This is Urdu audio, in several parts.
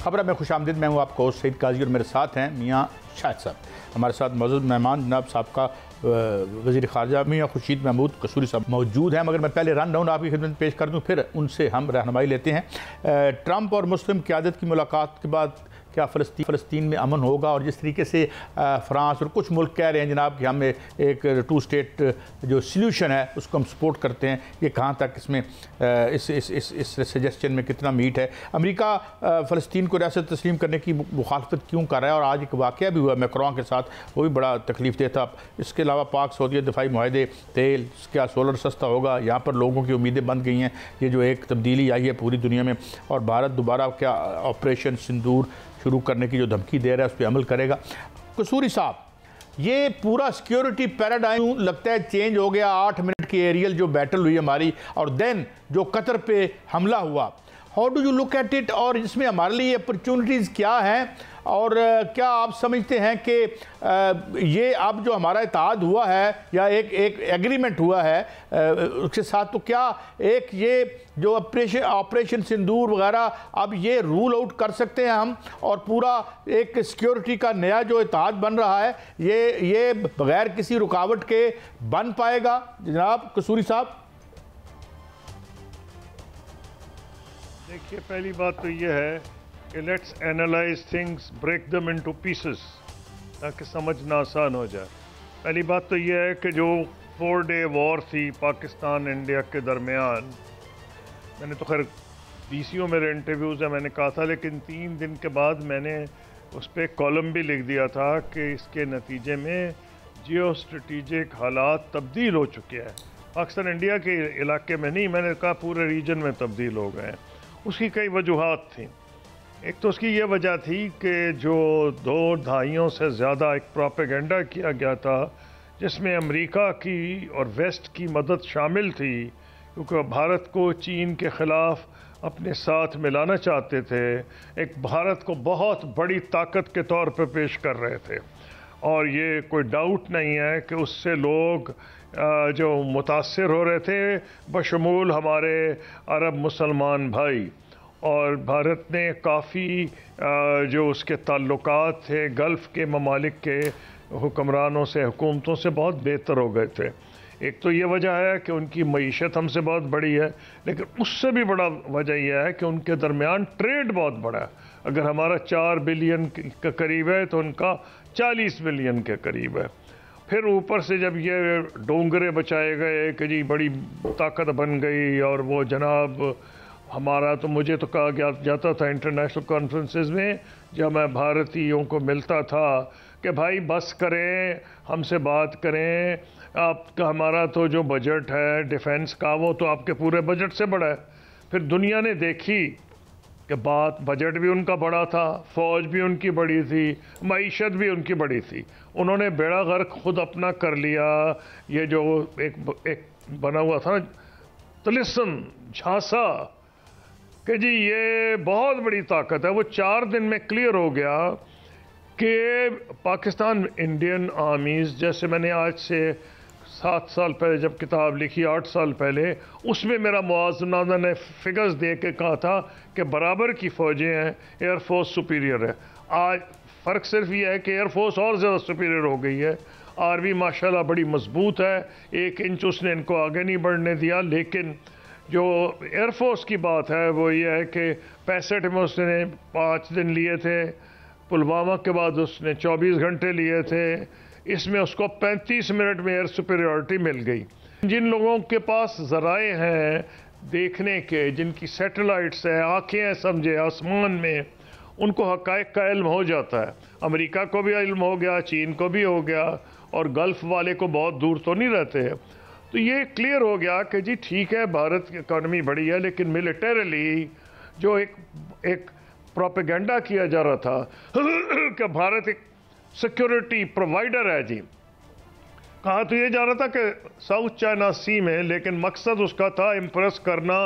خبر میں خوش آمدید. میں ہوں آپ کو سعید قاضی اور میرے ساتھ ہیں میاں شاہد صاحب. ہمارے ساتھ موجود مہمان جناب سابقہ وزیر خارجہ میاں خورشید محمود قصوری صاحب موجود ہیں. مگر میں پہلے رن ڈاؤن آپ کی خدمت پیش کر دوں, پھر ان سے ہم رہنمائی لیتے ہیں. ٹرمپ اور مسلم قیادت کی ملاقات کے بعد کیا فلسطین میں امن ہوگا؟ اور جس طریقے سے فرانس اور کچھ ملک کہہ رہے ہیں جناب کہ ہم ایک 2 اسٹیٹ جو سلیوشن ہے اس کو ہم سپورٹ کرتے ہیں, یہ کہاں تک اس میں اس سجیسشن میں کتنا میٹ ہے؟ امریکہ فلسطین کو ریاست تسلیم کرنے کی مخالفت کیوں کر رہا ہے؟ اور آج ایک واقعہ بھی ہوا میکرون کے ساتھ, وہ بھی بڑا تکلیف دہ تھا. اس کے علاوہ پاک سعودیہ دفاعی معاہدے, تیل کیا سولر سستا ہوگا؟ یہاں پر لوگوں کی امیدیں بند گئی ہیں. یہ جو ایک تبدیلی آئی ہے پوری دنیا میں, اور بھارت دوبارہ کیا آپریشن سندور شروع کرنے کی جو دھمکی دے رہا ہے اس پہ عمل کرے گا؟ قصوری صاحب, یہ پورا سیکیورٹی پیراڈائم لگتا ہے چینج ہو گیا. 8 منٹ کی ایریل جو بیٹل ہوئی ہماری, اور دین جو قطر پہ حملہ ہوا, how do you look at it? اور اس میں ہمارے لیے اپرچونٹیز کیا ہیں؟ اور کیا آپ سمجھتے ہیں کہ یہ اب جو ہمارا اتحاد ہوا ہے یا ایک ایگریمنٹ ہوا ہے اس کے ساتھ, تو کیا ایک یہ جو آپریشن سندور وغیرہ اب یہ رول آؤٹ کر سکتے ہیں ہم, اور پورا ایک سیکیورٹی کا نیا جو اتحاد بن رہا ہے یہ بغیر کسی رکاوٹ کے بن پائے گا جناب قصوری صاحب؟ دیکھیے, پہلی بات تو یہ ہے کہ let's analyse things, break them into pieces, تاکہ سمجھنا آسان ہو جائے. پہلی بات تو یہ ہے کہ جو 4 ڈے وار تھی پاکستان انڈیا کے درمیان, میں نے تو خیر BCO میرے انٹرویوز ہیں, میں نے کہا تھا, لیکن 3 دن کے بعد میں نے اس پہ کالم بھی لکھ دیا تھا کہ اس کے نتیجے میں جیو اسٹریٹجک حالات تبدیل ہو چکے ہیں. پاکستان انڈیا کے علاقے میں نہیں, میں نے کہا پورے ریجن میں تبدیل ہو گئے ہیں. اس کی کئی وجوہات تھیں. ایک تو اس کی یہ وجہ تھی کہ جو 2 دہائیوں سے زیادہ ایک پروپیگنڈا کیا گیا تھا جس میں امریکہ کی اور ویسٹ کی مدد شامل تھی, کیونکہ بھارت کو چین کے خلاف اپنے ساتھ ملانا چاہتے تھے, ایک بھارت کو بہت بڑی طاقت کے طور پہ پیش کر رہے تھے. اور یہ کوئی ڈاؤٹ نہیں ہے کہ اس سے لوگ جو متاثر ہو رہے تھے بشمول ہمارے عرب مسلمان بھائی, اور بھارت نے کافی جو اس کے تعلقات تھے گلف کے ممالک کے حکمرانوں سے, حکومتوں سے بہت بہتر ہو گئے تھے. ایک تو یہ وجہ ہے کہ ان کی معیشت ہم سے بہت بڑی ہے, لیکن اس سے بھی بڑا وجہ یہ ہے کہ ان کے درمیان ٹریڈ بہت بڑا ہے. اگر ہمارا 4 بلین کے قریب ہے تو ان کا 40 بلین کے قریب ہے. پھر اوپر سے جب یہ ڈونگرے بچائے گئے کہ جی بڑی طاقت بن گئی, اور وہ جناب ہمارا, تو مجھے تو کہا جاتا تھا انٹرنیشنل کانفرنسز میں جب میں بھارتیوں کو ملتا تھا کہ بھائی بس کریں, ہم سے بات کریں, آپ کا ہمارا تو جو بجٹ ہے ڈیفنس کا وہ تو آپ کے پورے بجٹ سے بڑا ہے. پھر دنیا نے دیکھی کہ بجٹ بھی ان کا بڑا تھا, فوج بھی ان کی بڑی تھی, معیشت بھی ان کی بڑی تھی. انہوں نے بیڑا غرق خود اپنا کر لیا. یہ جو ایک بنا ہوا تھا طلسم, جھانسا, کہ جی یہ بہت بڑی طاقت ہے, وہ 4 دن میں کلیئر ہو گیا کہ پاکستان انڈین آرمیز, جیسے میں نے آج سے 7 سال پہلے جب کتاب لکھی 8 سال پہلے, اس میں میرا موازنہ نے فگرز دے کے کہا تھا کہ برابر کی فوجیں ہیں, ایئر فورس سپیریئر ہے. آج فرق صرف یہ ہے کہ ایئر فورس اور زیادہ سپیریئر ہو گئی ہے. آرمی ماشاءاللہ بڑی مضبوط ہے, 1 انچ اس نے ان کو آگے نہیں بڑھنے دیا. لیکن جو ایئر فورس کی بات ہے وہ یہ ہے کہ 65 میں اس نے 5 دن لیے تھے, پلوامہ کے بعد اس نے 24 گھنٹے لیے تھے. اس میں اس کو 35 منٹ میں ایئر سپیریورٹی مل گئی. جن لوگوں کے پاس ذرائع ہیں دیکھنے کے, جن کی سیٹلائٹس ہیں, آنکھیں ہیں سمجھے آسمان میں, ان کو حقائق کا علم ہو جاتا ہے. امریکہ کو بھی علم ہو گیا, چین کو بھی ہو گیا, اور گلف والے کو بہت دور تو نہیں رہتے. تو یہ کلیئر ہو گیا کہ جی ٹھیک ہے بھارت کی اکانومی بڑی ہے, لیکن ملیٹریلی جو ایک پروپیگنڈا کیا جا رہا تھا کہ بھارت ایک سیکیورٹی پرووائڈر ہے, جی کہا تو یہ جا رہا تھا کہ ساؤتھ چائنا سی میں, لیکن مقصد اس کا تھا امپریس کرنا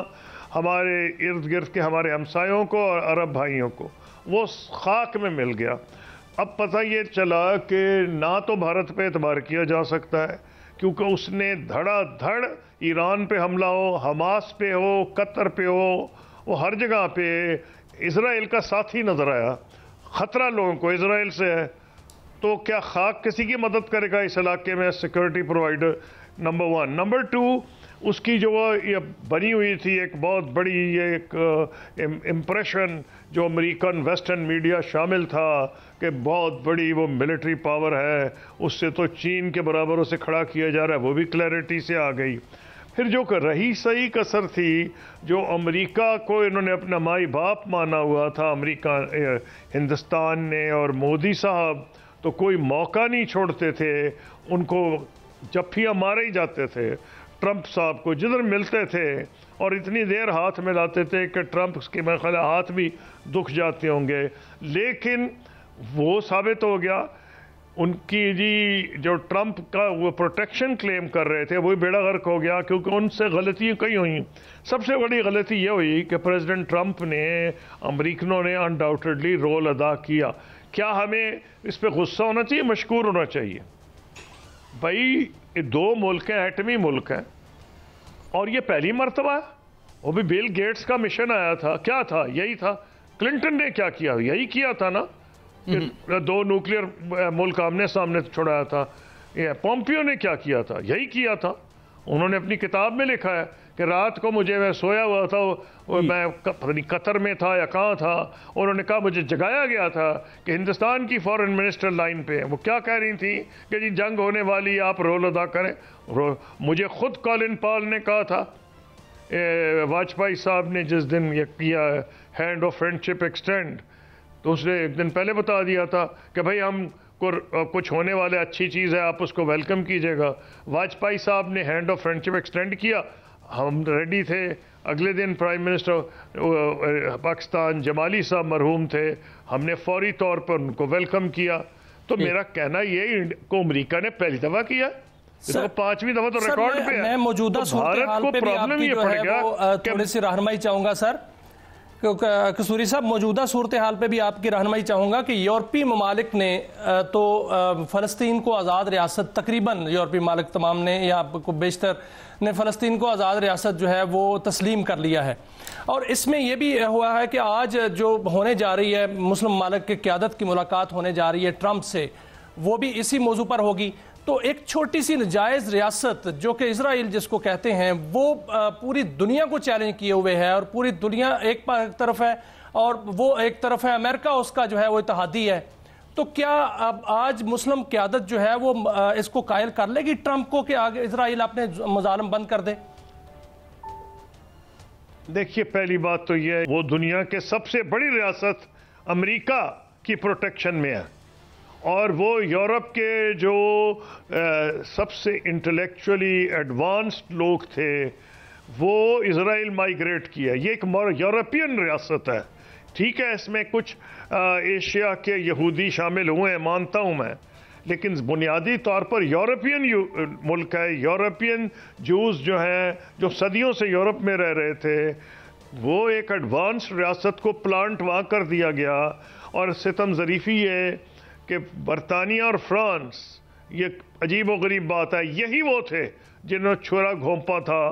ہمارے ارد گرد کے ہمارے ہمسایوں کو اور عرب بھائیوں کو. وہ خاک میں مل گیا. اب پتہ یہ چلا کہ نہ تو بھارت پہ اعتبار کیا جا سکتا ہے, کیونکہ اس نے دھڑا دھڑ ایران پہ حملہ ہو, حماس پہ ہو, قطر پہ ہو, وہ ہر جگہ پہ اسرائیل کا ساتھی نظر آیا. خطرہ لوگوں کو اسرائیل سے ہے تو کیا خاک کسی کی مدد کرے گا اس علاقے میں سیکورٹی پرووائڈر؟ نمبر 1. نمبر 2, اس کی جو یہ بنی ہوئی تھی ایک بہت بڑی یہ ایک امپریشن جو امریکن ویسٹرن میڈیا شامل تھا کہ بہت بڑی وہ ملٹری پاور ہے, اس سے تو چین کے برابر اسے کھڑا کیا جا رہا ہے, وہ بھی کلیئرٹی سے آ گئی. پھر جو رہی صحیح کسر تھی, جو امریکہ کو انہوں نے اپنا مائی باپ مانا ہوا تھا امریکہ ہندوستان نے اور مودی صاحب, تو کوئی موقع نہیں چھوڑتے تھے ان کو, جپھیاں مارے ہی جاتے تھے ٹرمپ صاحب کو جدھر ملتے تھے, اور اتنی دیر ہاتھ میں لاتے تھے کہ ٹرمپ کے میرے خیال ہاتھ بھی دکھ جاتے ہوں گے. لیکن وہ ثابت ہو گیا ان کی جی جو ٹرمپ کا وہ پروٹیکشن کلیم کر رہے تھے وہی بیڑا غرق ہو گیا, کیونکہ ان سے غلطیاں کئی ہوئیں. سب سے بڑی غلطی یہ ہوئی کہ پریزیڈنٹ ٹرمپ نے, امریکنوں نے انڈاؤٹڈلی رول ادا کیا. کیا ہمیں اس پہ غصہ ہونا چاہیے, مشکور ہونا چاہیے؟ بھائی یہ 2 ملک ہیں, ایٹمی ملک ہیں, اور یہ پہلی مرتبہ ہے. وہ بھی بل گیٹس کا مشن آیا تھا, کیا تھا؟ یہی تھا. کلنٹن نے کیا کیا؟ یہی کیا تھا نا, 2 نیوکلیئر ملک آمنے سامنے چھڑایا تھا. پومپیو نے کیا کیا تھا؟ یہی کیا تھا. انہوں نے اپنی کتاب میں لکھا ہے کہ رات کو میں سویا ہوا تھا, میں قطر میں تھا یا کہاں تھا, انہوں نے کہا مجھے جگایا گیا تھا کہ ہندوستان کی فارن منسٹر لائن پہ وہ کیا کہہ رہی تھی کہ جی جنگ ہونے والی, آپ رول ادا کریں. مجھے خود کالن پال نے کہا تھا, واجپئی صاحب نے جس دن یہ کیا ہینڈ آف فرینڈشپ ایکسٹینڈ, تو اس نے ایک دن پہلے بتا دیا تھا کہ بھائی ہم کو کچھ ہونے والے اچھی چیز ہے, آپ اس کو ویلکم کیجیے گا. واجپئی صاحب نے ہینڈ آف فرینڈشپ ایکسٹینڈ کیا, ہم ریڈی تھے. اگلے دن پرائم منسٹر پاکستان جمالی صاحب مرحوم تھے, ہم نے فوری طور پر ان کو ویلکم کیا. تو میرا کہنا یہ کو امریکہ نے پہلی دفعہ کیا, 5ویں دفعہ تو ریکارڈ پہ ہے. میں موجودہ صورتحال پہ بھی آپ کی جو ہے وہ تھوڑی سی رہنمائی چاہوں گا سر. قصوری صاحب, موجودہ صورتحال پہ بھی آپ کی رہنمائی چاہوں گا کہ یورپی ممالک نے تو فلسطین کو آزاد ریاست, تقریباً یورپی ممالک تمام نے یا بیشتر نے فلسطین کو آزاد ریاست جو ہے وہ تسلیم کر لیا ہے. اور اس میں یہ بھی ہوا ہے کہ آج جو ہونے جا رہی ہے مسلم ممالک کی قیادت کی ملاقات ہونے جا رہی ہے ٹرمپ سے, وہ بھی اسی موضوع پر ہوگی. تو ایک چھوٹی سی ناجائز ریاست جو کہ اسرائیل جس کو کہتے ہیں, وہ پوری دنیا کو چیلنج کیے ہوئے ہے, اور پوری دنیا ایک طرف ہے اور وہ ایک طرف ہے, امریکہ اس کا جو ہے وہ اتحادی ہے. تو کیا اب آج مسلم قیادت جو ہے وہ اس کو قائل کر لے گی ٹرمپ کو کہ آگے اسرائیل اپنے مظالم بند کر دے؟ دیکھیے, پہلی بات تو یہ ہے وہ دنیا کے سب سے بڑی ریاست امریکہ کی پروٹیکشن میں ہے, اور وہ یورپ کے جو سب سے انٹلیکچولی ایڈوانسڈ لوگ تھے وہ اسرائیل مائیگریٹ کیا. یہ ایک یورپین ریاست ہے. ٹھیک ہے, اس میں کچھ ایشیا کے یہودی شامل ہوئے ہیں, مانتا ہوں میں, لیکن بنیادی طور پر یورپین ملک ہے. یورپین جوز جو ہیں, جو صدیوں سے یورپ میں رہ رہے تھے, وہ ایک ایڈوانس ریاست کو پلانٹ وہاں کر دیا گیا. اور ستم ظریفی ہے کہ برطانیہ اور فرانس, یہ عجیب و غریب بات ہے, یہی وہ تھے جنہوں نے چھرا گھونپا تھا,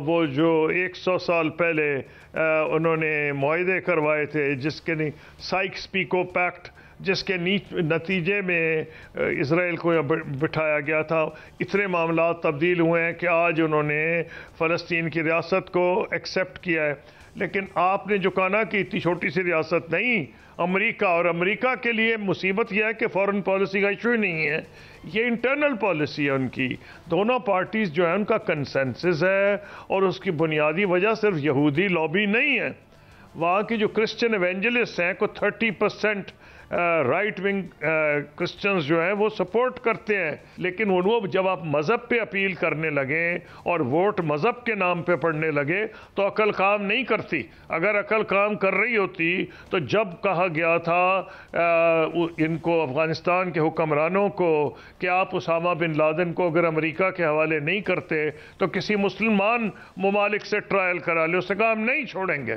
وہ جو 100 سال پہلے انہوں نے معاہدے کروائے تھے, جس کے سائکس پیکو پیکٹ, جس کے نتیجے میں اسرائیل کو بٹھایا گیا تھا. اتنے معاملات تبدیل ہوئے ہیں کہ آج انہوں نے فلسطین کی ریاست کو ایکسیپٹ کیا ہے. لیکن آپ نے جو کہا نا کہ اتنی چھوٹی سی ریاست نہیں, امریکہ, اور امریکہ کے لیے مصیبت یہ ہے کہ فورن پالیسی کا ایشو ہی نہیں ہے, یہ انٹرنل پالیسی ہے ان کی. دونوں پارٹیز جو ہیں ان کا کنسنسس ہے, اور اس کی بنیادی وجہ صرف یہودی لابی نہیں ہے. وہاں کی جو کرسچن ایونجلسٹ ہیں, کو 30% رائٹ ونگ کرسچنز جو ہیں وہ سپورٹ کرتے ہیں. لیکن وہ جب آپ مذہب پہ اپیل کرنے لگیں اور ووٹ مذہب کے نام پہ پڑھنے لگے تو عقل کام نہیں کرتی. اگر عقل کام کر رہی ہوتی تو جب کہا گیا تھا ان کو, افغانستان کے حکمرانوں کو, کہ آپ اسامہ بن لادن کو اگر امریکہ کے حوالے نہیں کرتے تو کسی مسلمان ممالک سے ٹرائل کرا لے, اس سے کہا ہم نہیں چھوڑیں گے.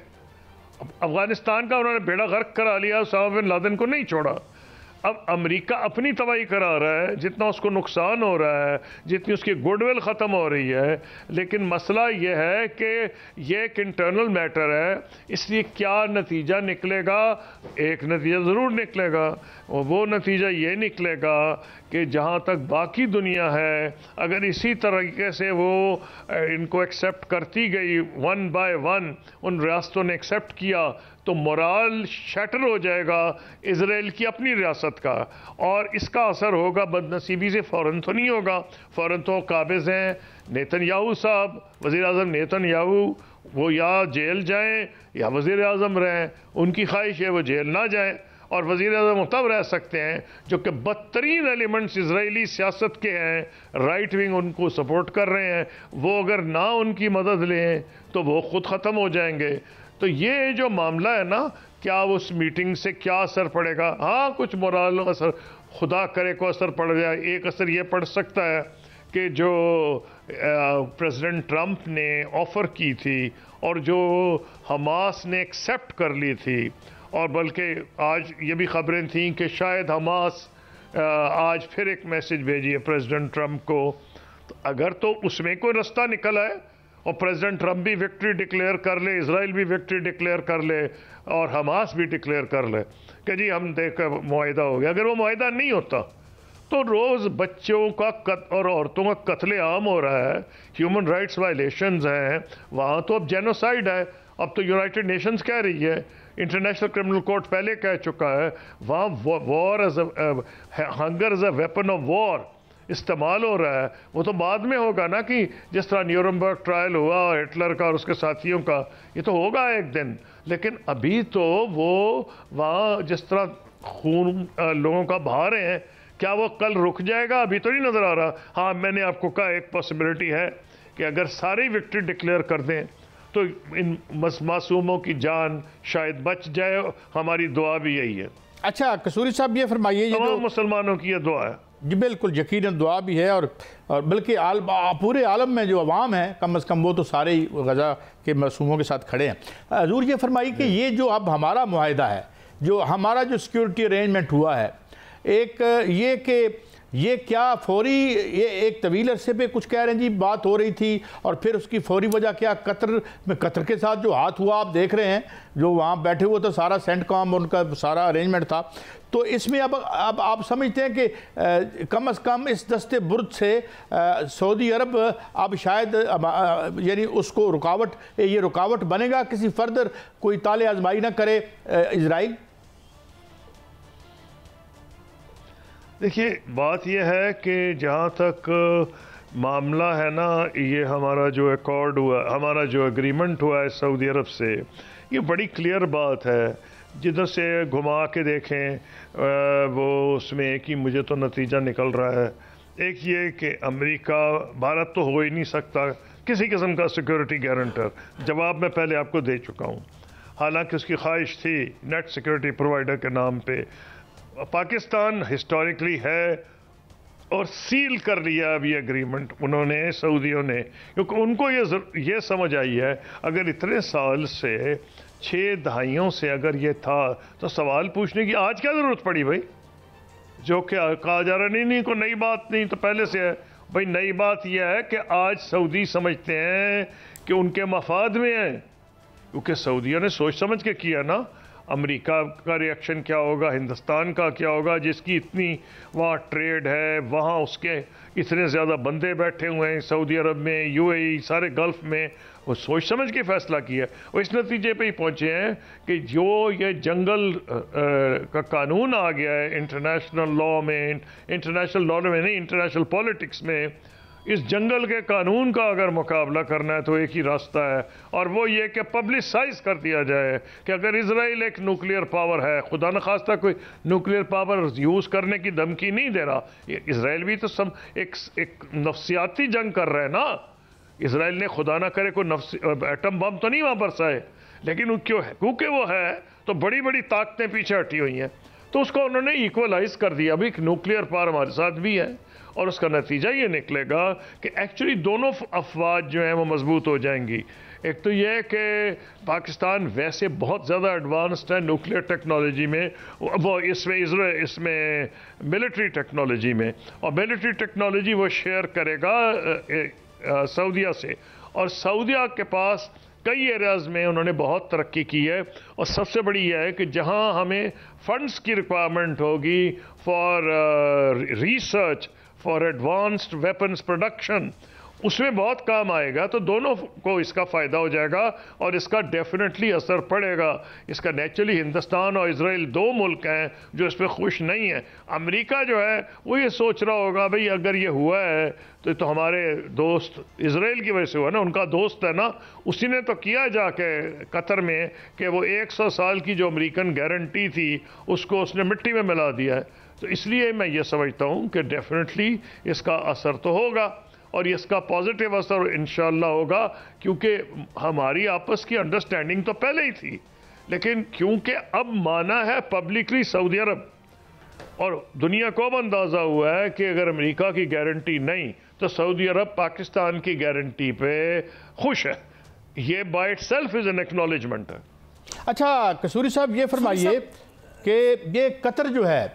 افغانستان کا انہوں نے بیڑا غرق کرا لیا, اسامہ بن لادن کو نہیں چھوڑا. اب امریکہ اپنی تباہی کرا رہا ہے، جتنا اس کو نقصان ہو رہا ہے، جتنی اس کی گڈ ول ختم ہو رہی ہے، لیکن مسئلہ یہ ہے کہ یہ ایک انٹرنل میٹر ہے، اس لیے کیا نتیجہ نکلے گا؟ ایک نتیجہ ضرور نکلے گا، وہ نتیجہ یہ نکلے گا کہ جہاں تک باقی دنیا ہے اگر اسی طریقے سے وہ ان کو ایکسیپٹ کرتی گئی ون بائی ون، ان ریاستوں نے ایکسیپٹ کیا، تو مورال شیٹر ہو جائے گا اسرائیل کی اپنی ریاست کا، اور اس کا اثر ہوگا بد نصیبی سے فوراً تو نہیں ہوگا، فوراً تو قابض ہیں نیتن یاہو صاحب، وزیر اعظم نیتن یاہو، وہ یا جیل جائیں یا وزیر اعظم رہیں، ان کی خواہش ہے وہ جیل نہ جائیں، اور وزیر اعظم تب رہ سکتے ہیں جو کہ بدترین ایلیمنٹس اسرائیلی سیاست کے ہیں، رائٹ ونگ ان کو سپورٹ کر رہے ہیں، وہ اگر نہ ان کی مدد لیں تو وہ خود ختم ہو جائیں گے۔ تو یہ جو معاملہ ہے نا، کیا اس میٹنگ سے کیا اثر پڑے گا؟ ہاں کچھ مورال اثر، خدا کرے کو اثر پڑ جائے۔ ایک اثر یہ پڑ سکتا ہے کہ جو پریزیڈنٹ ٹرمپ نے آفر کی تھی اور جو حماس نے ایکسیپٹ کر لی تھی، اور بلکہ آج یہ بھی خبریں تھیں کہ شاید حماس آج پھر ایک میسج بھیجی ہے پریزیڈنٹ ٹرمپ کو، تو اگر تو اس میں کوئی رستہ نکل آئے اور پریزیڈنٹ ٹرمپ بھی وکٹری ڈکلیئر کر لے، اسرائیل بھی وکٹری ڈکلیئر کر لے اور حماس بھی ڈکلیئر کر لے کہ جی ہم دیکھ معاہدہ ہو گیا، اگر وہ معاہدہ نہیں ہوتا تو روز بچوں کا اور عورتوں کا قتل عام ہو رہا ہے، ہیومن رائٹس وائلیشنز ہیں وہاں، تو اب جینوسائیڈ ہے۔ اب تو یونائٹڈ نیشنز کہہ رہی ہے، انٹرنیشنل کرمنل کورٹ پہلے کہہ چکا ہے، وہاں war hunger as a weapon of war استعمال ہو رہا ہے۔ وہ تو بعد میں ہوگا نا، کہ جس طرح نیورنبرگ ٹرائل ہوا ہٹلر کا اور اس کے ساتھیوں کا، یہ تو ہوگا ایک دن، لیکن ابھی تو وہ وہاں جس طرح خون لوگوں کا بہا رہے ہیں، کیا وہ کل رک جائے گا؟ ابھی تو نہیں نظر آ رہا۔ ہاں میں نے آپ کو کہا ایک پاسبلٹی ہے کہ اگر ساری وکٹری ڈکلیئر کر دیں تو ان معصوموں کی جان شاید بچ جائے، ہماری دعا بھی یہی ہے۔ اچھا قصوری صاحب یہ فرمائیے، یہ تمام مسلمانوں کی یہ دعا ہے۔ جی بالکل، یقیناً دعا بھی ہے، اور بلکہ پورے عالم میں جو عوام ہیں کم از کم وہ تو سارے ہی غزہ کے معصوموں کے ساتھ کھڑے ہیں۔ حضور یہ فرمائیے کہ یہ جو اب ہمارا معاہدہ ہے، جو ہمارا جو سیکیورٹی ارینجمنٹ ہوا ہے، ایک یہ کہ یہ کیا فوری، یہ ایک طویل عرصے پہ کچھ کہہ رہے ہیں جی بات ہو رہی تھی، اور پھر اس کی فوری وجہ کیا؟ قطر کے ساتھ جو ہاتھ ہوا آپ دیکھ رہے ہیں، جو وہاں بیٹھے ہوئے تو سارا سینٹ کام ان کا سارا ارینجمنٹ تھا، تو اس میں اب آپ سمجھتے ہیں کہ کم از کم اس دست برد سے سعودی عرب اب شاید یعنی اس کو یہ رکاوٹ بنے گا، کسی فردر کوئی طالع آزمائی نہ کرے اسرائیل؟ دیکھیے بات یہ ہے کہ جہاں تک معاملہ ہے نا، یہ ہمارا جو ایکارڈ ہوا، ہمارا جو اگریمنٹ ہوا ہے سعودی عرب سے، یہ بڑی کلیئر بات ہے، جدھر سے گھما کے دیکھیں وہ اس میں ایک ہی مجھے تو نتیجہ نکل رہا ہے۔ ایک یہ کہ امریکہ، بھارت تو ہو ہی نہیں سکتا کسی قسم کا سیکورٹی گارنٹر، جواب میں پہلے آپ کو دے چکا ہوں، حالانکہ اس کی خواہش تھی نیٹ سیکورٹی پرووائڈر کے نام پہ۔ پاکستان ہسٹوریکلی ہے اور سیل کر لیا اب یہ اگریمنٹ انہوں نے، سعودیوں نے، کیونکہ ان کو یہ سمجھ آئی ہے اگر اتنے سال سے 6 دہائیوں سے اگر یہ تھا تو سوال پوچھنے کی آج کیا ضرورت پڑی بھائی؟ جو کہ کہا جا رہا نہیں کوئی نئی بات نہیں، تو پہلے سے ہے بھائی۔ نئی بات یہ ہے کہ آج سعودی سمجھتے ہیں کہ ان کے مفاد میں ہیں، کیونکہ سعودیوں نے سوچ سمجھ کے کیا نا۔ امریکہ کا ری ایکشن کیا ہوگا، ہندوستان کا کیا ہوگا، جس کی اتنی وہاں ٹریڈ ہے، وہاں اس کے اتنے زیادہ بندے بیٹھے ہوئے ہیں سعودی عرب میں، یو اے ای، سارے گلف میں، وہ سوچ سمجھ کے فیصلہ کیا، وہ اس نتیجے پہ ہی پہنچے ہیں کہ جو یہ جنگل کا قانون آ گیا ہے انٹرنیشنل لاء میں، انٹرنیشنل لاء میں نہیں، انٹرنیشنل پولیٹکس میں، اس جنگل کے قانون کا اگر مقابلہ کرنا ہے تو ایک ہی راستہ ہے، اور وہ یہ کہ پبلسائز کر دیا جائے کہ اگر اسرائیل ایک نیوکلیئر پاور ہے، خدا نخواستہ کوئی نیوکلیئر پاور یوز کرنے کی دھمکی نہیں دے رہا، اسرائیل بھی تو ایک نفسیاتی جنگ کر رہے ہیں نا۔ اسرائیل نے خدا نہ کرے کوئی ایٹم بم تو نہیں وہاں برسائے، لیکن کیونکہ وہ ہے تو بڑی بڑی طاقتیں پیچھے ہٹی ہوئی ہیں، تو اس کو انہوں نے ایکولائز کر دیا، ابھی ایک نیوکلیئر پاور ہمارے ساتھ بھی ہے، اور اس کا نتیجہ یہ نکلے گا کہ ایکچولی دونوں افواج جو ہیں وہ مضبوط ہو جائیں گی۔ ایک تو یہ ہے کہ پاکستان ویسے بہت زیادہ ایڈوانسڈ ہے نیوکلیئر ٹیکنالوجی میں، وہ اس میں ملٹری ٹیکنالوجی میں، اور ملٹری ٹیکنالوجی وہ شیئر کرے گا سعودیہ سے، اور سعودیہ کے پاس کئی ایریاز میں انہوں نے بہت ترقی کی ہے، اور سب سے بڑی یہ ہے کہ جہاں ہمیں فنڈز کی ریکوائرمنٹ ہوگی for research for advanced weapons production, اس میں بہت کام آئے گا، تو دونوں کو اس کا فائدہ ہو جائے گا اور اس کا ڈیفینیٹلی اثر پڑے گا اس کا۔ نیچرلی ہندوستان اور اسرائیل دو ملک ہیں جو اس پہ خوش نہیں ہیں۔ امریکہ جو ہے وہ یہ سوچ رہا ہوگا بھئی اگر یہ ہوا ہے تو ہمارے دوست اسرائیل کی وجہ سے ہوا نا، ان کا دوست ہے نا، اسی نے تو کیا جا کے قطر میں کہ وہ 100 سال کی جو امریکن گارنٹی تھی اس کو اس نے مٹی میں ملا دیا ہے۔ تو اس لیے میں یہ سمجھتا ہوں کہ ڈیفینیٹلی اس کا اثر تو ہوگا، اور اس کا پازیٹیو اثر انشاءاللہ ہوگا، کیونکہ ہماری آپس کی انڈرسٹینڈنگ تو پہلے ہی تھی، لیکن کیونکہ اب مانا ہے پبلکلی سعودی عرب، اور دنیا کو اب اندازہ ہوا ہے کہ اگر امریکہ کی گارنٹی نہیں تو سعودی عرب پاکستان کی گارنٹی پہ خوش ہے۔ یہ by it self is an acknowledgement ہے۔ اچھا قصوری صاحب یہ فرمائیے کہ یہ قطر جو ہے،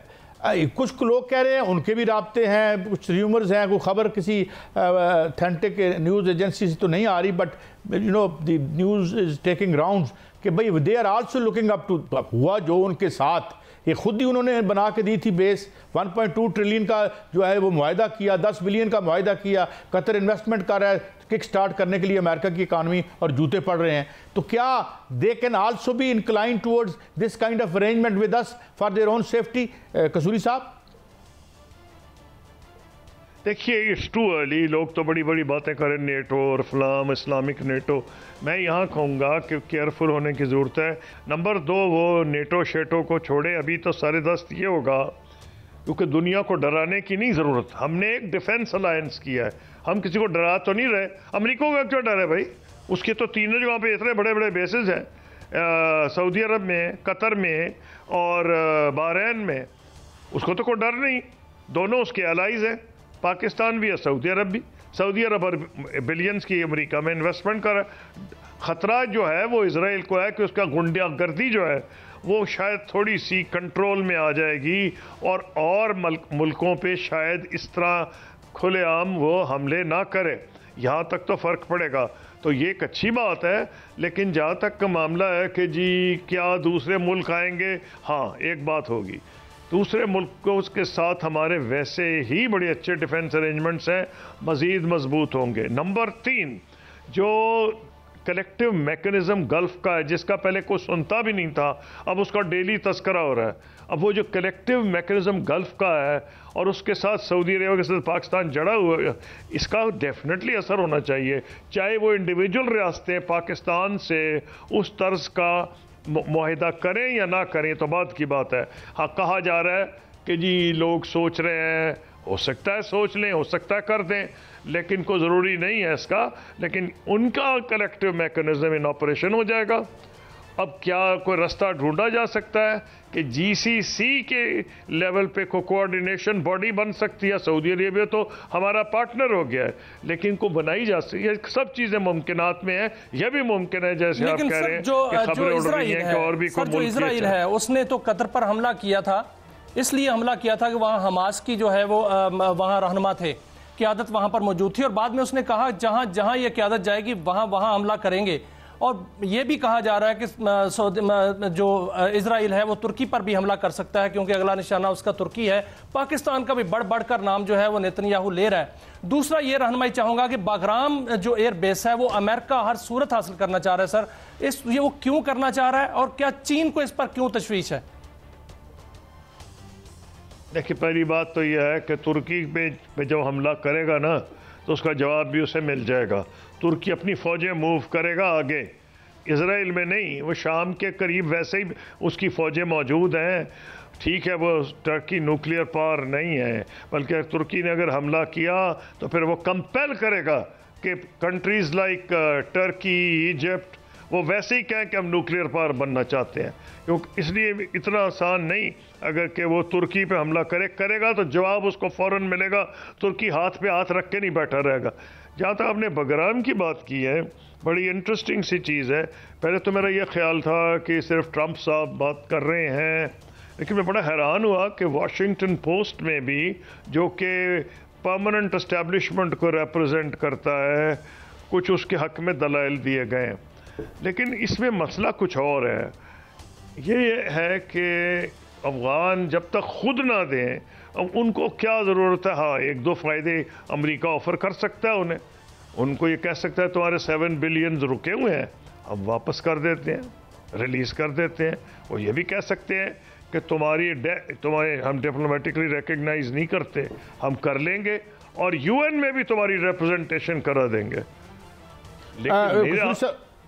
کچھ لوگ کہہ رہے ہیں ان کے بھی رابطے ہیں، کچھ ریومرز ہیں، کوئی خبر کسی اتھینٹک نیوز ایجنسی سے تو نہیں آ رہی، but you know the news is taking rounds کہ بھئی they are also looking up to, ہوا جو ان کے ساتھ یہ خود ہی انہوں نے بنا کے دی تھی بیس 1.2 ٹریلین کا جو ہے وہ معاہدہ کیا، 10 بلین کا معاہدہ کیا، قطر انویسٹمنٹ کر رہا ہے کک سٹارٹ کرنے کے لیے امریکہ کی اکانومی، اور جوتے پڑ رہے ہیں، تو کیا they can also be incline towards this kind of arrangement with us for their own safety? Kasuri صاحب دیکھیے اٹس ٹو ارلی، لوگ تو بڑی بڑی باتیں کریں نیٹو اور فلام اسلامک نیٹو، میں یہاں کہوں گا کہ کیئرفل ہونے کی ضرورت ہے۔ نمبر 2 وہ نیٹو شیٹو کو چھوڑے، ابھی تو سارے دست یہ ہوگا کیونکہ دنیا کو ڈرانے کی نہیں ضرورت، ہم نے ایک ڈیفنس الائنس کیا ہے، ہم کسی کو ڈرا تو نہیں رہے۔ امریکہ کا کیوں ڈر ہے بھائی؟ اس کے تو تینوں جگہ پہ اتنے بڑے بڑے بیسز ہیں، سعودی عرب میں، قطر میں اور بحرین میں، اس کو تو کوئی ڈر نہیں، دونوں اس کے الائز ہیں، پاکستان بھی ہے سعودی عرب بھی، سعودی عرب اور بلینز کی امریکہ میں انویسٹمنٹ کر رہا ہے۔ خطرہ جو ہے وہ اسرائیل کو ہے کہ اس کا غنڈہ گردی جو ہے وہ شاید تھوڑی سی کنٹرول میں آ جائے گی، اور ملکوں پہ شاید اس طرح کھلے عام وہ حملے نہ کرے، یہاں تک تو فرق پڑے گا، تو یہ ایک اچھی بات ہے۔ لیکن جہاں تک کا معاملہ ہے کہ جی کیا دوسرے ملک آئیں گے، ہاں ایک بات ہوگی، دوسرے ملکوں کے ساتھ ہمارے ویسے ہی بڑے اچھے ڈیفنس ارینجمنٹس ہیں، مزید مضبوط ہوں گے۔ نمبر 3 جو کلیکٹیو میکنزم گلف کا ہے، جس کا پہلے کوئی سنتا بھی نہیں تھا، اب اس کا ڈیلی تذکرہ ہو رہا ہے، اب وہ جو کلیکٹیو میکنزم گلف کا ہے اور اس کے ساتھ سعودی عرب کے ساتھ پاکستان جڑا ہوا ہے، اس کا ڈیفینیٹلی اثر ہونا چاہیے، چاہے وہ انڈیویجول ریاستیں پاکستان سے اس طرز کا معاہدہ کریں یا نہ کریں تو بعد کی بات ہے۔ ہاں کہا جا رہا ہے کہ جی لوگ سوچ رہے ہیں، ہو سکتا ہے سوچ لیں، ہو سکتا ہے کر دیں، لیکن کوئی ضروری نہیں ہے اس کا، لیکن ان کا کلیکٹیو میکنزم ان آپریشن ہو جائے گا۔ اب کیا کوئی رستہ ڈھونڈا جا سکتا ہے کہ جی سی سی کے لیول پہ کوآرڈینیشن باڈی بن سکتی ہے؟ سعودی عربیہ تو ہمارا پارٹنر ہو گیا ہے، لیکن کو بنائی جا سکتی ہے، سب چیزیں ممکنات میں ہیں، یہ بھی ممکن ہے جیسے آپ کہہ رہے ہیں کہ خبریں اڑ رہی ہیں کہ اور بھی کوئی ملک اسرائیل ہے، اس نے تو قطر پر حملہ کیا تھا، اس لیے حملہ کیا تھا کہ وہاں حماس کی جو ہے وہ وہاں رہنما تھے، قیادت وہاں پر موجود تھی، اور بعد میں اس نے کہا جہاں جہاں یہ قیادت جائے گی وہاں حملہ کریں گے، اور یہ بھی کہا جا رہا ہے کہ جو اسرائیل ہے وہ ترکی پر بھی حملہ کر سکتا ہے، کیونکہ اگلا نشانہ اس کا ترکی ہے۔ پاکستان کا بھی بڑھ کر نام جو ہے وہ نیتنیاہو لے رہا ہے۔ دوسرا یہ رہنمائی چاہوں گا کہ باگرام جو ایئر بیس ہے وہ امریکہ ہر صورت حاصل کرنا چاہ رہا ہے، سر یہ وہ کیوں کرنا چاہ رہا ہے، اور کیا چین کو اس پر کیوں تشویش ہے؟ دیکھیں پہلی بات تو یہ ہے کہ ترکی پہ جب حملہ کرے گا نا تو اس کا جواب بھی اسے مل جائے گا۔ ترکی اپنی فوجیں موو کرے گا آگے، اسرائیل میں نہیں، وہ شام کے قریب ویسے ہی اس کی فوجیں موجود ہیں۔ ٹھیک ہے وہ ٹرکی نیوکلیئر پاور نہیں ہے، بلکہ ترکی نے اگر حملہ کیا تو پھر وہ کمپیل کرے گا کہ کنٹریز لائک ٹرکی، ایجپٹ وہ ویسے ہی کہیں کہ ہم نیوکلیئر پاور بننا چاہتے ہیں، کیونکہ اس لیے اتنا آسان نہیں اگر کہ وہ ترکی پہ حملہ کرے گا تو جواب اس کو فوراً ملے گا، ترکی ہاتھ پہ ہاتھ رکھ کے نہیں بیٹھا رہے گا۔ جہاں تک آپ نے بگرام کی بات کی ہے، بڑی انٹرسٹنگ سی چیز ہے. پہلے تو میرا یہ خیال تھا کہ صرف ٹرمپ صاحب بات کر رہے ہیں، لیکن میں بڑا حیران ہوا کہ واشنگٹن پوسٹ میں بھی، جو کہ پرماننٹ اسٹیبلشمنٹ کو ریپرزینٹ کرتا ہے، کچھ اس کے حق میں دلائل دیے گئے. لیکن اس میں مسئلہ کچھ اور ہے. یہ ہے کہ افغان جب تک خود نہ دیں، اب ان کو کیا ضرورت ہے؟ ہاں، 1-2 فائدے امریکہ آفر کر سکتا ہے انہیں. ان کو یہ کہہ سکتا ہے تمہارے 7 بلین رکے ہوئے ہیں، اب واپس کر دیتے ہیں، ریلیز کر دیتے ہیں. وہ یہ بھی کہہ سکتے ہیں کہ تمہارے ہم ڈپلومیٹکلی ریکگنائز نہیں کرتے، ہم کر لیں گے اور UN میں بھی تمہاری ریپرزنٹیشن کرا دیں گے. لیکن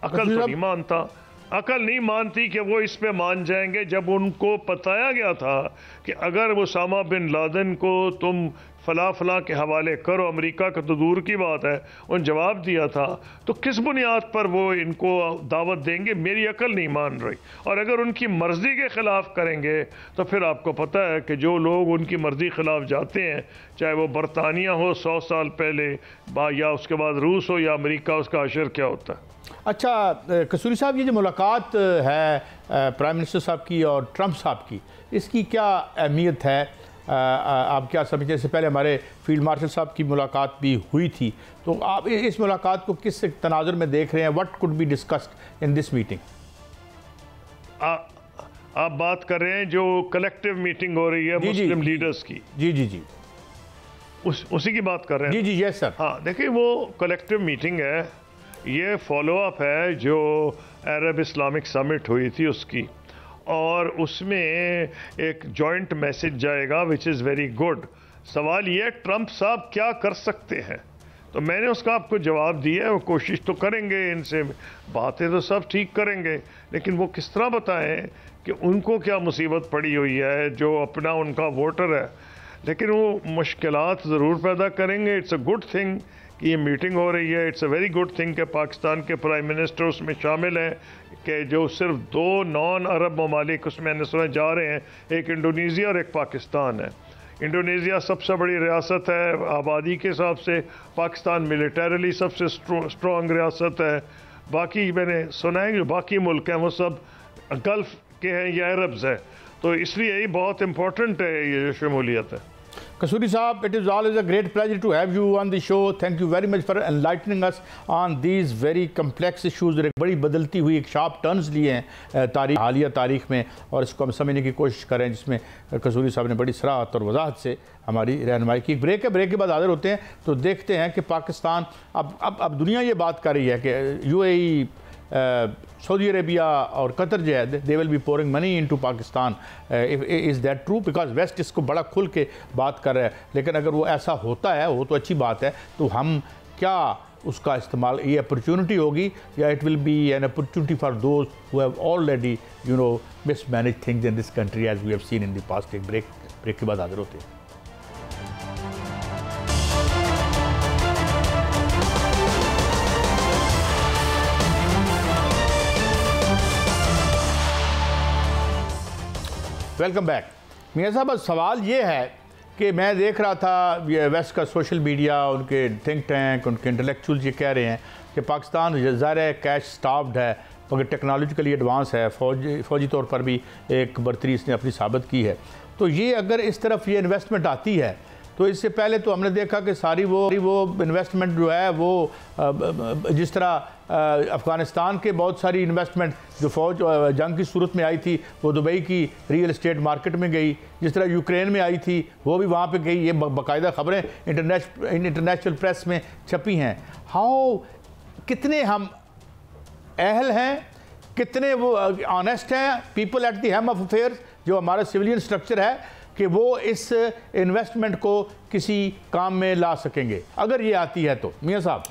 عقل تو نہیں مانتا. عقل نہیں مانتی کہ وہ اس پہ مان جائیں گے. جب ان کو بتایا گیا تھا کہ اگر اسامہ بن لادن کو تم فلاں فلاں کے حوالے کرو، امریکہ کا تو دور کی بات ہے، ان جواب دیا تھا، تو کس بنیاد پر وہ ان کو دعوت دیں گے؟ میری عقل نہیں مان رہی. اور اگر ان کی مرضی کے خلاف کریں گے تو پھر آپ کو پتہ ہے کہ جو لوگ ان کی مرضی خلاف جاتے ہیں، چاہے وہ برطانیہ ہو 100 سال پہلے، یا اس کے بعد روس ہو یا امریکہ، اس کا حشر کیا ہوتا ہے. اچھا قصوری صاحب، یہ جو ملاقات ہے پرائم منسٹر صاحب کی اور ٹرمپ صاحب کی، اس کی کیا اہمیت ہے؟ آپ کیا سمجھتے ہیں؟ اس سے پہلے ہمارے فیلڈ مارشل صاحب کی ملاقات بھی ہوئی تھی، تو آپ اس ملاقات کو کس تناظر میں دیکھ رہے ہیں؟ What could be discussed in this meeting? آپ بات کر رہے ہیں جو کلیکٹیو میٹنگ ہو رہی ہے مسلم لیڈرز کی؟ جی اسی کی بات کر رہے ہیں؟ جی یس سر. ہاں دیکھیں، وہ کلیکٹیو میٹنگ ہے، یہ فالو اپ ہے جو عرب اسلامک سمٹ ہوئی تھی اس کی، اور اس میں ایک جوائنٹ میسج جائے گا وچ از ویری گڈ. سوال یہ ٹرمپ صاحب کیا کر سکتے ہیں؟ تو میں نے اس کا آپ کو جواب دیا ہے. وہ کوشش تو کریں گے، ان سے باتیں تو سب ٹھیک کریں گے، لیکن وہ کس طرح بتائیں کہ ان کو کیا مصیبت پڑی ہوئی ہے جو اپنا ان کا ووٹر ہے. لیکن وہ مشکلات ضرور پیدا کریں گے. اٹس اے گڈ تھنگ کہ یہ میٹنگ ہو رہی ہے. It's a very good thing کہ پاکستان کے پرائم منسٹر اس میں شامل ہیں، کہ جو صرف 2 نان عرب ممالک اس میں جا رہے ہیں، ایک انڈونیزیا اور ایک پاکستان ہے. انڈونیزیا سب سے بڑی ریاست ہے آبادی کے حساب سے، پاکستان ملیٹریلی سب سے اسٹرانگ ریاست ہے. باقی میں نے سنا ہے جو باقی ملک ہیں وہ سب گلف کے ہیں یا عربز ہیں. تو اس لیے یہ بہت امپورٹنٹ ہے یہ جو شمولیت ہے. قصوری صاحب, it is always a great pleasure to have you on the show. Thank you very much for enlightening us on these very complex issues. ایک بڑی بدلتی ہوئی ایک شارپ ٹرنز لیے ہیں حالیہ تاریخ میں, اور اس کو ہم سمجھنے کی کوشش کریں, جس میں قصوری صاحب نے بڑی صراحت اور وضاحت سے ہماری رہنمائی کی. بریک ہے, بریک کے بعد حاضر ہوتے ہیں تو دیکھتے ہیں کہ پاکستان اب دنیا یہ بات کر رہی ہے کہ UAE, سعودی عربیہ اور قطر جو ہے, they will be pouring money into Pakistan. Is that true? Because West اس کو بڑا کھل کے بات کر رہا ہے, لیکن اگر وہ ایسا ہوتا ہے وہ تو اچھی بات ہے, تو ہم کیا اس کا استعمال, یہ اپرچونٹی ہوگی یا it will be an opportunity for those who have already mismanaged things in this country as we have seen in the past. ایک بریک کے بعد حاضر ہوتے ہیں. Welcome back. میاں صاحب, سوال یہ ہے کہ میں دیکھ رہا تھا ویسٹ کا سوشل میڈیا, ان کے تھنک ٹینک, ان کے انٹلیکچوئلز یہ کہہ رہے ہیں کہ پاکستان ظاہر ہے کیش سٹافڈ ہے مگر ٹیکنالوجیکلی ایڈوانس ہے, فوجی طور پر بھی ایک برتری اس نے اپنی ثابت کی ہے. تو یہ اگر اس طرف یہ انویسٹمنٹ آتی ہے, تو اس سے پہلے تو ہم نے دیکھا کہ ساری وہ انویسٹمنٹ جو ہے وہ جس طرح افغانستان کے بہت ساری انویسٹمنٹ جو فوج جنگ کی صورت میں آئی تھی وہ دبئی کی ریئل اسٹیٹ مارکیٹ میں گئی, جس طرح یوکرین میں آئی تھی وہ بھی وہاں پہ گئی. یہ باقاعدہ خبریں انٹرنیشنل پریس میں چھپی ہیں. کتنے ہم اہل ہیں, کتنے وہ آنیسٹ ہیں people at the helm of affairs, جو ہمارا سویلین سٹرکچر ہے, کہ وہ اس انویسٹمنٹ کو کسی کام میں لا سکیں گے اگر یہ آتی ہے تو. میاں صاحب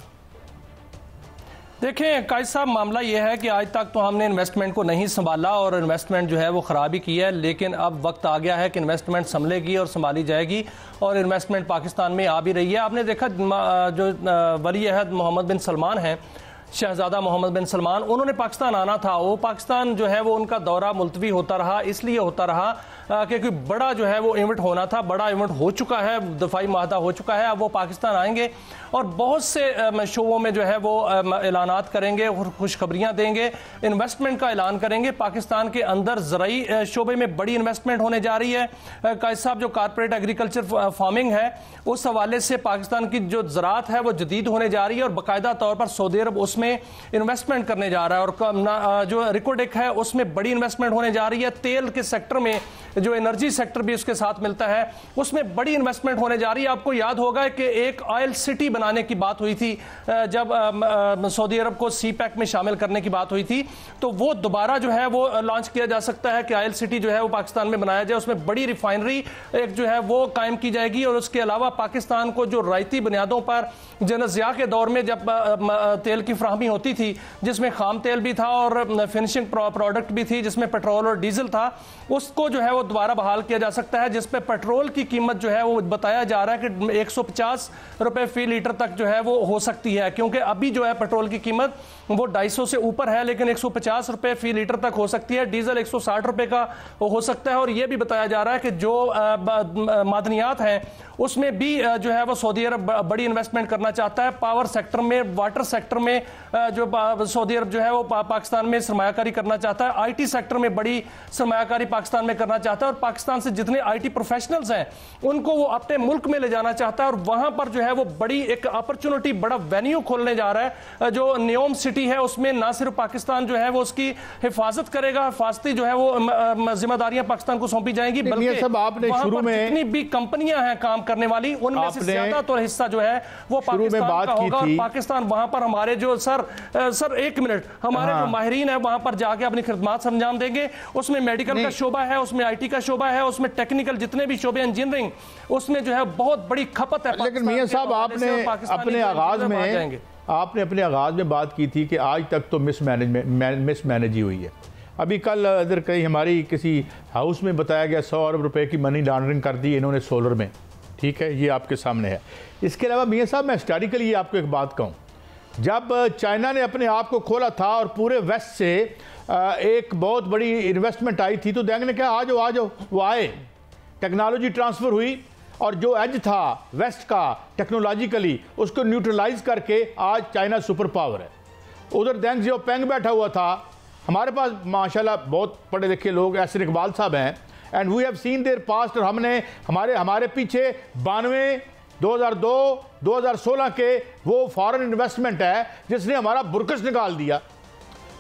دیکھیں قائد صاحب, معاملہ یہ ہے کہ آج تک تو ہم نے انویسٹمنٹ کو نہیں سنبھالا اور انویسٹمنٹ جو ہے وہ خرابی کی ہے, لیکن اب وقت آ گیا ہے کہ انویسٹمنٹ سنبھلے گی اور سنبھالی جائے گی, اور انویسٹمنٹ پاکستان میں آ بھی رہی ہے. آپ نے دیکھا جو ولی عہد محمد بن سلمان ہیں, شہزادہ محمد بن سلمان، انہوں نے پاکستان آنا تھا، وہ پاکستان جو ہے وہ ان کا دورہ ملتوی ہوتا رہا، اس لیے ہوتا رہا کہ کوئی بڑا جو ہے وہ ایونٹ ہونا تھا، بڑا ایونٹ ہو چکا ہے، دفاعی معاہدہ ہو چکا ہے، اب وہ پاکستان آئیں گے اور بہت سے شعبوں میں جو ہے وہ اعلانات کریں گے اور خوشخبریاں دیں گے، انویسٹمنٹ کا اعلان کریں گے۔ پاکستان کے اندر زرعی شعبے میں بڑی انویسٹمنٹ ہونے جا رہی ہے۔ قائد صاحب، جو کارپوریٹ ایگریکلچر فارمنگ ہے اس حوالے سے پاکستان کی جو زراعت ہے وہ جدید ہونے جا رہی ہے اور باقاعدہ طور پر سعودی عرب اس میں انویسٹمنٹ کرنے جا رہا ہے، اور جو ریکوڈک ہے اس میں بڑی انویسٹمنٹ ہونے جا رہی ہے۔ تیل کے سیکٹر میں جو انرجی سیکٹر بھی اس کے ساتھ ملتا ہے اس میں بڑی انویسٹمنٹ ہونے جا رہی ہے۔ آپ کو یاد ہوگا کہ ایک آئل سٹی بنانے کی بات ہوئی تھی جب سعودی عرب کو سی پیک میں شامل کرنے کی بات ہوئی تھی، تو وہ دوبارہ جو ہے وہ لانچ کیا جا سکتا ہے کہ آئل سٹی جو ہے وہ پاکستان میں بنایا جائے، اس میں بڑی ریفائنری ایک جو ہے وہ قائم کی جائے گی، اور اس کے علاوہ پاکستان کو جو رائتی بنیادوں پر جنرل ضیاء کے دور میں جب تیل کی فراہمی ہوتی تھی جس میں خام تیل بھی تھا اور فنشنگ پروڈکٹ بھی تھی جس میں پیٹرول اور ڈیزل تھا، اس کو جو ہے وہ دوبارہ بحال کیا جا سکتا ہے، جس پہ پیٹرول کی قیمت جو ہے وہ بتایا جا رہا ہے کہ 150 روپے فی لیٹر تک جو ہے وہ ہو سکتی ہے، کیونکہ ابھی جو ہے پیٹرول کی قیمت وہ 250 سے اوپر ہے، لیکن 150 روپے فی لیٹر تک ہو سکتی ہے، ڈیزل 160 روپے کا ہو سکتا ہے۔ اور یہ بھی بتایا جا رہا ہے کہ جو معدنیات ہیں اس میں بھی جو ہے وہ سعودی عرب بڑی انویسٹمنٹ کرنا چاہتا ہے، پاور سیکٹر میں، واٹر سیکٹر میں جو سعودی عرب جو ہے وہ پاکستان میں سرمایہ کاری کرنا چاہتا ہے، آئی ٹی سیکٹر میں بڑی سرمایہ کاری پاکستان میں کرنا چاہتا ہے، اور پاکستان سے جتنے آئی ٹی پروفیشنلز ہیں ان کو وہ اپنے ملک میں لے جانا چاہتا ہے، اور وہاں پر جو ہے وہ بڑی ایک اپرچونٹی، بڑا وینیو کھولنے جا رہا ہے۔ جو نیوم سٹی ہے اس میں نہ صرف پاکستان جو ہے وہ اس کی حفاظت کرے گا، حفاظتی جو ہے وہ ذمہ داریاں پاکستان کو سونپی جائیں گی، بلکہ وہاں پر جتنی بھی کمپنیاں ہیں کام کرنے والی ان میں سے زیادہ تر حصہ جو ہے وہ پاکستان کا ہوگا، اور پاکستان وہاں پر ہمارے جو سر ایک منٹ، ہمارے جو ماہرین ہیں وہاں پر جا کے اپنی خدمات سرانجام دیں گے، اس میں میڈیکل کا شعبہ ہے، اس میں آئی ٹی کا شعبہ ہے، اس میں ٹیکنیکل جتنے بھی شعبے انجینئرنگ، اس میں جو ہے بہت بڑی کھپت ہے۔ لیکن میاں صاحب آپ نے اپنے آغاز میں بات کی تھی کہ آج تک تو مس مینج ہی ہوئی ہے۔ ابھی کل ادھر کہیں ہماری کسی ہاؤس میں بتایا گیا 100 ارب روپے کی منی لانڈرنگ کر دی انہوں نے سولر میں، ٹھیک ہے، یہ آپ کے سامنے ہے۔ اس کے علاوہ میاں صاحب میں ہسٹوریکلی آپ کو ایک بات کہوں، جب چائنا نے اپنے آپ کو کھولا تھا اور پورے ویسٹ سے ایک بہت بڑی انویسٹمنٹ آئی تھی تو دینگ نے کہا آ جاؤ، وہ آئے، ٹیکنالوجی ٹرانسفر ہوئی، اور جو ایج تھا ویسٹ کا ٹیکنالوجیکلی اس کو نیوٹرلائز کر کے آج چائنا سپر پاور ہے۔ ادھر دینگ زیو پینگ بیٹھا ہوا تھا، ہمارے پاس ماشاءاللہ بہت پڑھے لکھے لوگ ایسر اقبال صاحب ہیں، and we have seen their past, اور ہم نے ہمارے پیچھے 92 2002 2016 کے وہ فارن انویسٹمنٹ ہے جس نے ہمارا برکس نکال دیا۔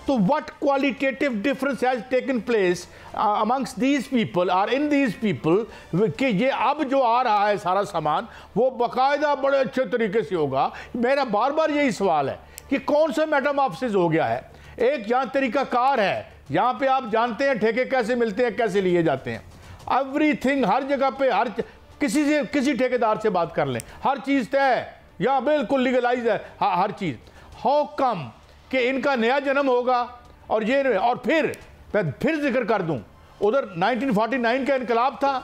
تو what qualitative difference has taken place amongst these people or in these people کہ یہ اب جو آ رہا ہے سارا سامان وہ باقاعدہ بڑے اچھے طریقے سے ہوگا۔ میرا بار بار یہی سوال ہے کہ کون سا میٹامارفسس ہو گیا ہے؟ ایک یہاں طریقہ کار ہے، یہاں پہ آپ جانتے ہیں ٹھیکے کیسے ملتے ہیں، کیسے لیے جاتے ہیں، ایوری تھنگ، ہر جگہ پہ کسی ٹھیکیدار سے بات کر لیں، ہر چیز طے ہے، یہاں بالکل لیگلائز ہے ہر چیز۔ ہاؤ کم کہ ان کا نیا جنم ہوگا؟ اور پھر ذکر کر دوں، ادھر 1949 کا انقلاب تھا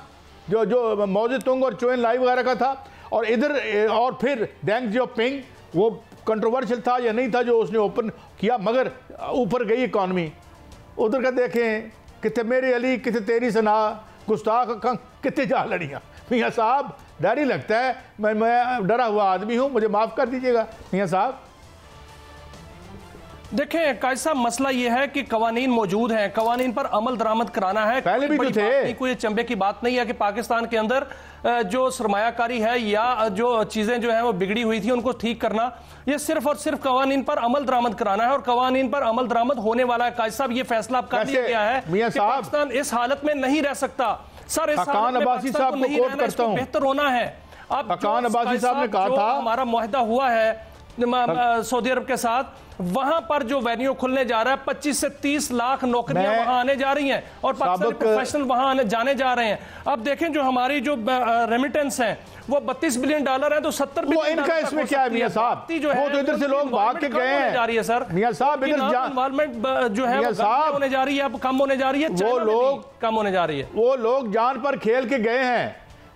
جو موزے تنگ اور چوئن لائی وغیرہ کا تھا، اور ادھر اور پھر دینگ زیو پنگ، وہ کنٹروورشل تھا یا نہیں تھا جو اس نے اوپن کیا، مگر اوپر گئی اکانومی۔ ادھر کا دیکھیں، کتے میری علی، کتے تیری سنا، گستاخ کتے جا لڑیاں۔ میاں صاحب ڈر ہی لگتا ہے، میں ڈرا ہوا آدمی ہوں، مجھے معاف کر دیجئے گا میاں صاحب۔ دیکھیں قائد صاحب، مسئلہ یہ ہے کہ قوانین موجود ہیں، قوانین پر عمل درآمد کرانا ہے، پہلے بھی تو تھے، کوئی چمبے کی بات نہیں ہے کہ پاکستان کے اندر جو سرمایہ کاری ہے یا جو چیزیں جو ہیں وہ بگڑی ہوئی تھی ان کو ٹھیک کرنا، یہ صرف اور صرف قوانین پر عمل درآمد کرانا ہے، اور قوانین پر عمل درآمد ہونے والا ہے۔ قائد صاحب یہ فیصلہ اب کر لیا گیا ہے کہ پاکستان اس حالت میں نہیں رہ سکتا، سر اس حالت میں پاکستان کو نہیں رہنا، اس کو بہتر ہونا ہے۔ اب حقان عباسی صاحب نے کہا تھا ہمارا معاہدہ ہوا ہے سعودی عرب کے ساتھ، وہاں پر جو وینیو کھلنے جا رہا ہے 25 سے 30 لاکھ نوکریاں وہاں آنے جا رہی ہیں، اور پاکستانی پروفیشنل وہاں جانے جا رہے ہیں۔ اب دیکھیں جو ہماری جو ریمیٹنس ہیں وہ $32 بلین ہیں، تو 70 بلین ان کا اس میں کیا ہے میاں صاحب؟ وہ تو ادھر سے لوگ بھاگ کے گئے ہیں جا رہی ہے سر میاں صاحب، انوالومنٹ جو ہے وہ ہونے جا رہی ہے، اب کم ہونے جا رہی ہے، وہ لوگ کم ہونے جا رہی ہے، وہ لوگ جان پر کھیل کے گئے ہیں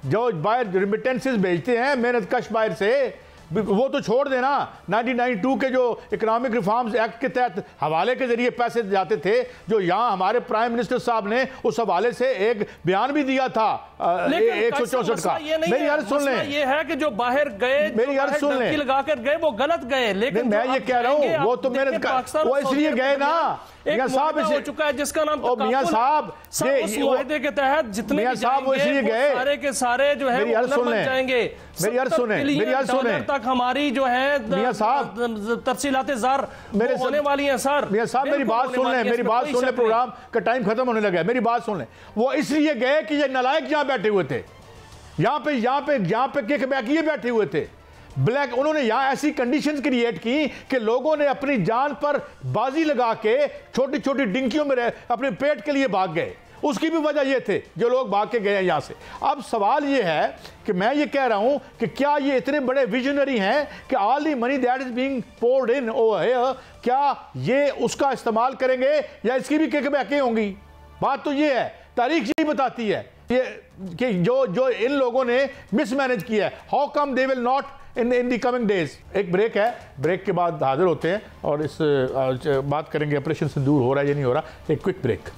جو باہر ریمیٹنسز بھیجتے ہیں محنت کش باہر سے، وہ تو چھوڑ دینا 1992 کے جو اکنامک ریفارمز ایکٹ کے تحت حوالے کے ذریعے پیسے جاتے تھے، جو یہاں ہمارے پرائم منسٹر صاحب نے اس حوالے سے ایک بیان بھی دیا تھا 164 کا۔ میری عرض سن لیں، یہ ہے کہ جو باہر گئے، میری عرض سن لیں، لگا کر گئے وہ غلط گئے، لیکن میں یہ کہہ رہا ہوں وہ تو محنت کا وہ اس لیے گئے نا، میاں صاحب ہو چکا ہے جس کا نام میاں صاحب اس معاہدے کے تحت جتنے میاں صاحب وہ اس لیے گئے، سارے کے سارے جو ہے میری عرض سن لیں، جائیں گے، میری عرض سنیں، میری عرض سنیں تک ہماری جو ہے میاں صاحب ترسیلات زر ہونے والی ہیں سر۔ میاں صاحب میری بات سن لیں، میری بات سن لیں، پروگرام کا ٹائم ختم ہونے لگا ہے، میری بات سن لیں۔ وہ اس لیے گئے کہ یہ نالائق یہاں بیٹھے ہوئے تھے، یہاں پہ کک بیکیے بیٹھے ہوئے تھے بلیک، انہوں نے یہاں ایسی کنڈیشنز کریٹ کی کہ لوگوں نے اپنی جان پر بازی لگا کے چھوٹی چھوٹی ڈنکیوں میں اپنے پیٹ کے لیے بھاگ گئے، اس کی بھی وجہ یہ تھے جو لوگ بھاگ کے گئے ہیں یہاں سے۔ اب سوال یہ ہے کہ میں یہ کہہ رہا ہوں کہ کیا یہ اتنے بڑے ویژنری ہیں کہ all the money that is being poured in over here کیا یہ اس کا استعمال کریں گے یا اس کی بھی کک بیکیں ہوں گی؟ بات تو یہ ہے، تاریخ یہ بتاتی ہے کہ جو ان لوگوں نے مس مینج کیا ہے، how come they will not in the coming days۔ ایک بریک ہے، بریک کے بعد حاضر ہوتے ہیں اور اس بات کریں گے آپریشن سندور ہو رہا ہے یا نہیں ہو رہا۔ ایک کوئک بریک۔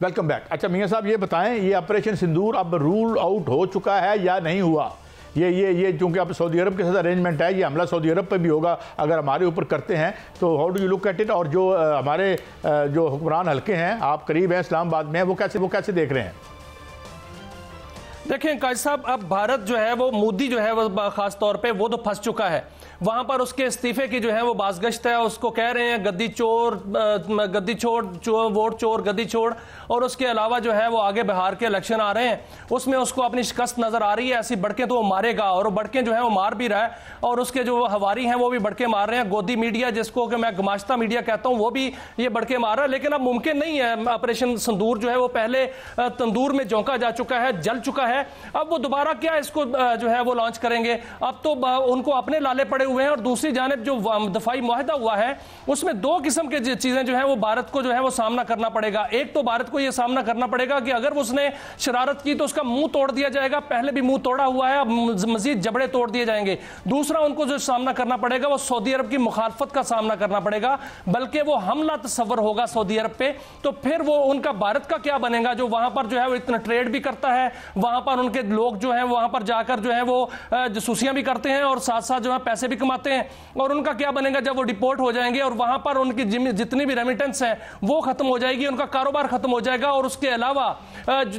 Welcome back. اچھا میاں صاحب یہ بتائیں، یہ آپریشن سندور اب رول آؤٹ ہو چکا ہے یا نہیں ہوا؟ یہ چونکہ اب سعودی عرب کے ساتھ ارینجمنٹ ہے، یہ حملہ سعودی عرب پہ بھی ہوگا اگر ہمارے اوپر کرتے ہیں، تو how do you look at it? اور جو ہمارے جو حکمران حلقے ہیں، آپ قریب ہیں اسلام آباد میں، وہ کیسے دیکھ رہے ہیں؟ دیکھیں قائد صاحب، اب بھارت جو ہے وہ مودی جو ہے وہ خاص طور پہ وہ تو پھنس چکا ہے، وہاں پر اس کے استعفے کی جو ہے وہ بازگشت ہے، اس کو کہہ رہے ہیں گدی چور، ووٹ چور، گدی چھوڑ، اور اس کے علاوہ جو ہے وہ آگے بہار کے الیکشن آ رہے ہیں، اس میں اس کو اپنی شکست نظر آ رہی ہے، ایسی بڑکیں تو وہ مارے گا، اور وہ بڑکیں جو ہیں وہ مار بھی رہا ہے، اور اس کے جو ہواری ہیں وہ بھی بڑکیں مار رہے ہیں۔ گودی میڈیا جس کو کہ میں گماشتہ میڈیا کہتا ہوں، وہ بھی یہ بڑکیں مار رہا ہے، لیکن اب ممکن نہیں ہے۔ آپریشن سندور جو ہے وہ پہلے تندور میں جھونکا جا چکا ہے، جل چکا ہے، اب وہ دوبارہ کیا اس کو جو ہے وہ لانچ کریں گے؟ اب تو ان کو اپنے لالے پڑے ہوئے ہیں، اور دوسری جانب جو دفاعی معاہدہ ہوا ہے اس میں دو قسم کے چیزیں جو ہیں وہ بھارت کو جو ہے وہ سامنا کرنا پڑے گا۔ ایک تو بھارت کو یہ سامنا کرنا پڑے گا کہ اگر اس نے شرارت کی تو اس کا منہ توڑ دیا جائے گا، پہلے بھی منہ توڑا ہوا ہے، اب مزید جبڑے توڑ دیے جائیں گے۔ دوسرا ان کو جو سامنا کرنا پڑے گا وہ سعودی عرب کی مخالفت کا سامنا کرنا پڑے گا، بلکہ وہ حملہ تصور ہوگا سعودی عرب پہ، تو پھر وہ ان کا بھارت کا کیا بنے گا جو وہاں پر جو ہے وہ اتنا ٹریڈ بھی کرتا ہے، وہاں پر ان کے لوگ جو ہیں وہاں پر جا کر جو ہے وہ جاسوسیاں بھی کرتے ہیں اور ساتھ ساتھ جو ہے پیسے بھی کماتے ہیں، اور ان کا کیا بنے گا جب وہ ڈیپورٹ ہو جائیں گے اور وہاں پر ان کی جتنی بھی ریمیٹنس ہیں وہ ختم ہو جائے گی، ان کا کاروبار ختم ہو جائے گا، اور اس کے علاوہ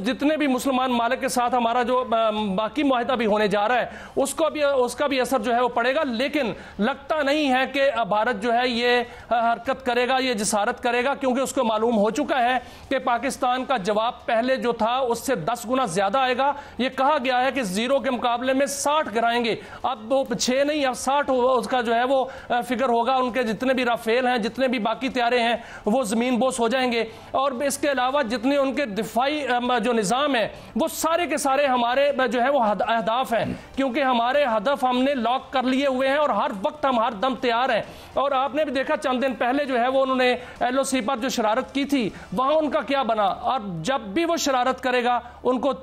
جتنے بھی مسلمان ممالک کے ساتھ ہمارا جو باقی معاہدہ بھی ہونے جا رہا ہے اس کا بھی اثر جو ہے وہ پڑے گا۔ لیکن لگتا نہیں ہے کہ بھارت جو ہے یہ حرکت کرے گا، یہ جسارت کرے گا، کیونکہ اس کو معلوم ہو چکا ہے کہ پاکستان کا جواب پہلے جو تھا اس سے 10 گنا زیادہ آئے گا۔ یہ کہا گیا ہے کہ 0 کے مقابلے میں 60 گرائیں گے، اب وہ 6 نہیں اب 60 اس کا جو ہے وہ فگر ہوگا، ان کے جتنے بھی رافیل ہیں، جتنے بھی باقی طیارے ہیں وہ زمین بوس ہو جائیں گے، اور اس کے علاوہ جتنے ان کے دفاعی جو نظام ہے وہ سارے کے سارے ہمارے جو ہے وہ اہداف ہیں، کیونکہ ہمارے ہدف ہم نے لاک کر لیے ہوئے ہیں اور ہر وقت ہم ہر دم تیار ہیں۔ اور آپ نے بھی دیکھا چند دن پہلے جو ہے وہ انہوں نے LOC پر جو شرارت کی تھی وہاں ان کا کیا بنا، اور جب بھی وہ شرارت کرے گا ان کو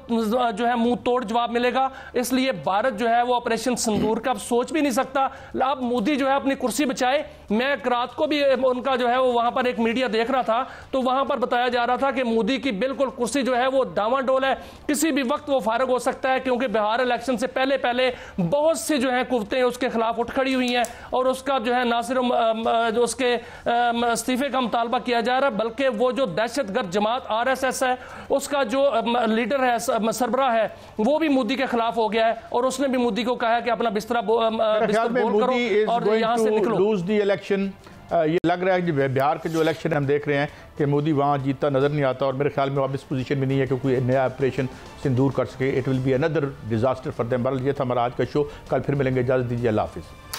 جو ہے منہ توڑ جواب ملے گا۔ اس لیے بھارت جو ہے وہ آپریشن سندور کا اب سوچ بھی نہیں سکتا۔ اب مودی جو ہے اپنی کرسی بچائے، میں رات کو بھی ان کا جو ہے وہ وہاں پر ایک میڈیا دیکھ رہا تھا تو وہاں پر بتایا جا رہا تھا کہ مودی کی بالکل کرسی جو ہے وہ ڈاواں ڈول ہے، کسی بھی وقت وہ فارغ ہو سکتا ہے، کیونکہ بہار الیکشن سے پہلے بہت سی جو ہیں قوتیں اس کے خلاف اٹھ کھڑی ہوئی ہیں، اور اس کا جو ہے نہ صرف جو اس کے استعفے کا مطالبہ کیا جا رہا ہے، بلکہ وہ جو دہشت گرد جماعت RSS ہے اس کا جو لیڈر ہے، سربراہ ہے، وہ بھی مودی کے خلاف ہو گیا ہے، اور اس نے بھی مودی کو کہا کہ اپنا بستر بول کرو اور یہاں سے نکلو۔ یہ لگ رہا ہے کہ بہار کے جو الیکشن ہم دیکھ رہے ہیں کہ مودی وہاں جیتتا نظر نہیں آتا، اور میرے خیال میں اب اس پوزیشن میں نہیں ہے کہ کوئی نیا آپریشن سندور کر سکے۔ It will be another disaster for them۔ یہ تھا ہمارا آج کا شو، کل پھر ملیں گے، اجازت دیجیے، اللہ حافظ۔